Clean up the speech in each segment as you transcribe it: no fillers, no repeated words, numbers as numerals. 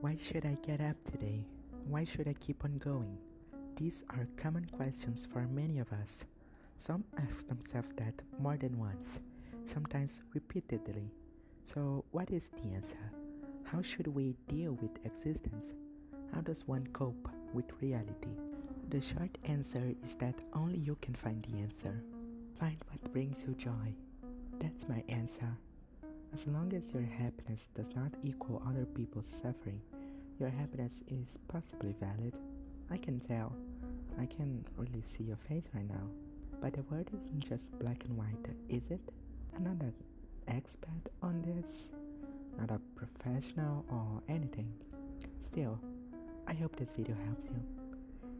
Why should I get up today? Why should I keep on going? These are common questions for many of us. Some ask themselves that more than once, sometimes repeatedly. So, what is the answer? How should we deal with existence? How does one cope with reality? The short answer is that only you can find the answer. Find what brings you joy. That's my answer. As long as your happiness does not equal other people's suffering, your happiness is possibly valid. I can tell. I can really see your face right now. But the world isn't just black and white, is it? I'm not an expert on this, not a professional or anything. Still, I hope this video helps you.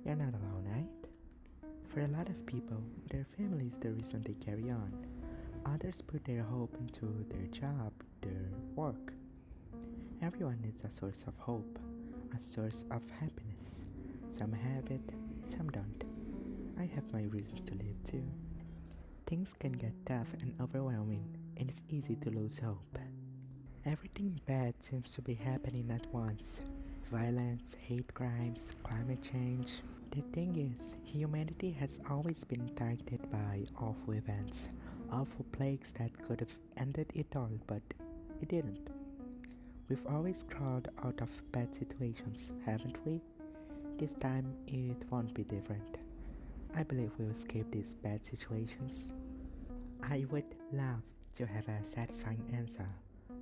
You're not alone, right? For a lot of people, their family is the reason they carry on. Others put their hope into their job, their work. Everyone needs a source of hope, a source of happiness. Some have it, some don't. I have my reasons to live too. Things can get tough and overwhelming, and it's easy to lose hope. Everything bad seems to be happening at once. Violence, hate crimes, climate change. The thing is, humanity has always been targeted by awful events, awful plagues that could have ended it all, but it didn't. We've always crawled out of bad situations, haven't we? This time it won't be different. I believe we'll escape these bad situations. I would love to have a satisfying answer,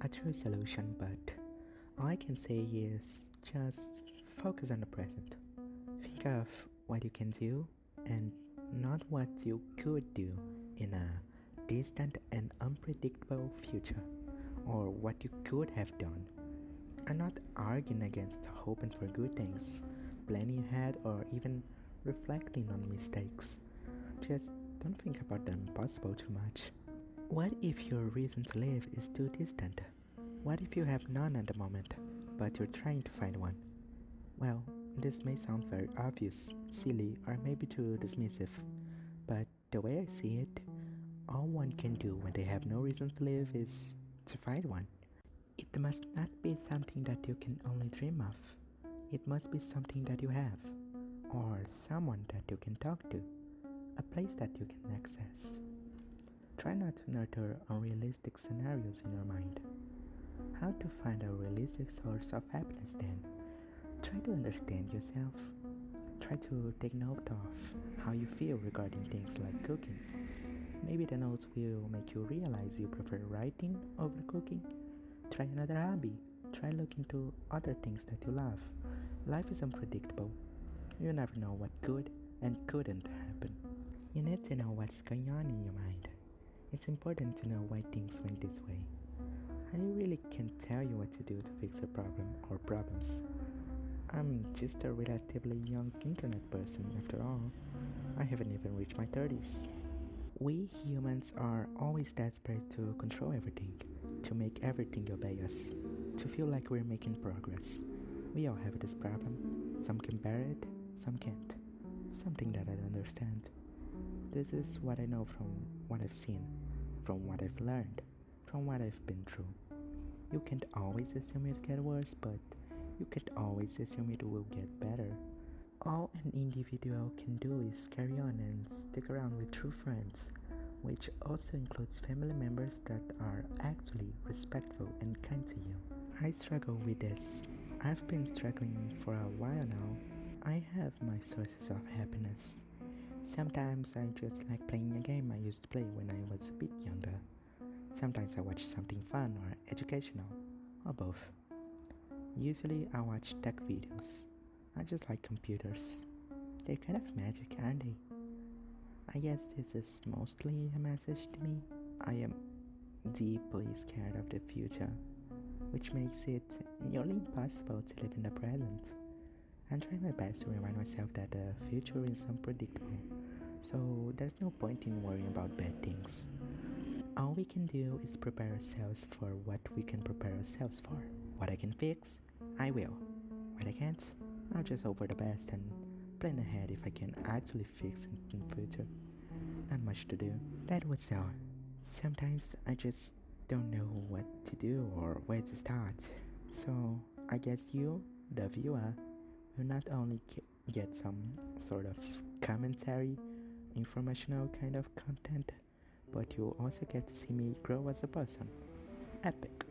a true solution, but all I can say is just focus on the present. Think of what you can do and not what you could do in a distant and unpredictable future, or what you could have done. I'm not arguing against hoping for good things, planning ahead, or even reflecting on mistakes. Just don't think about the impossible too much. What if your reason to live is too distant? What if you have none at the moment, but you're trying to find one? Well, this may sound very obvious, silly, or maybe too dismissive, but the way I see it, all one can do when they have no reason to live is to find one. It must not be something that you can only dream of. It must be something that you have, or someone that you can talk to, a place that you can access. Try not to nurture unrealistic scenarios in your mind. How to find a realistic source of happiness then? Try to understand yourself. Try to take note of how you feel regarding things like cooking. Maybe the notes will make you realize you prefer writing over cooking. Try another hobby. Try looking into other things that you love. Life is unpredictable. You never know what could and couldn't happen. You need to know what's going on in your mind. It's important to know why things went this way. I really can't tell you what to do to fix a problem or problems. I'm just a relatively young internet person after all. I haven't even reached my 30s. We humans are always desperate to control everything, to make everything obey us, to feel like we're making progress. We all have this problem. Some can bear it, some can't. Something that I understand. This is what I know from what I've seen, from what I've learned, from what I've been through. You can't always assume it'll get worse, but you can't always assume it will get better. All an individual can do is carry on and stick around with true friends, which also includes family members that are actually respectful and kind to you. I struggle with this. I've been struggling for a while now. I have my sources of happiness. Sometimes I just like playing a game I used to play when I was a bit younger. Sometimes I watch something fun or educational, or both. Usually I watch tech videos. I just like computers. They're kind of magic, aren't they? I guess this is mostly a message to me. I am deeply scared of the future, which makes it nearly impossible to live in the present. I'm trying my best to remind myself that the future is unpredictable, so there's no point in worrying about bad things. All we can do is prepare ourselves for what we can prepare ourselves for. What I can fix, I will. What I can't, I'll just hope for the best and plan ahead if I can actually fix it in the future. Not much to do. That was all. Sometimes I just don't know what to do or where to start. So I guess you, the viewer, will not only get some sort of commentary, informational kind of content, but you'll also get to see me grow as a person. Epic.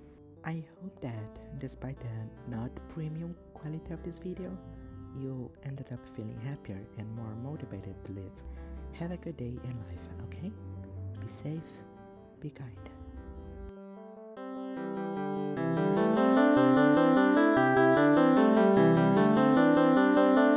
I hope that despite the not premium quality of this video, you ended up feeling happier and more motivated to live. Have a good day in life, okay? Be safe, be kind.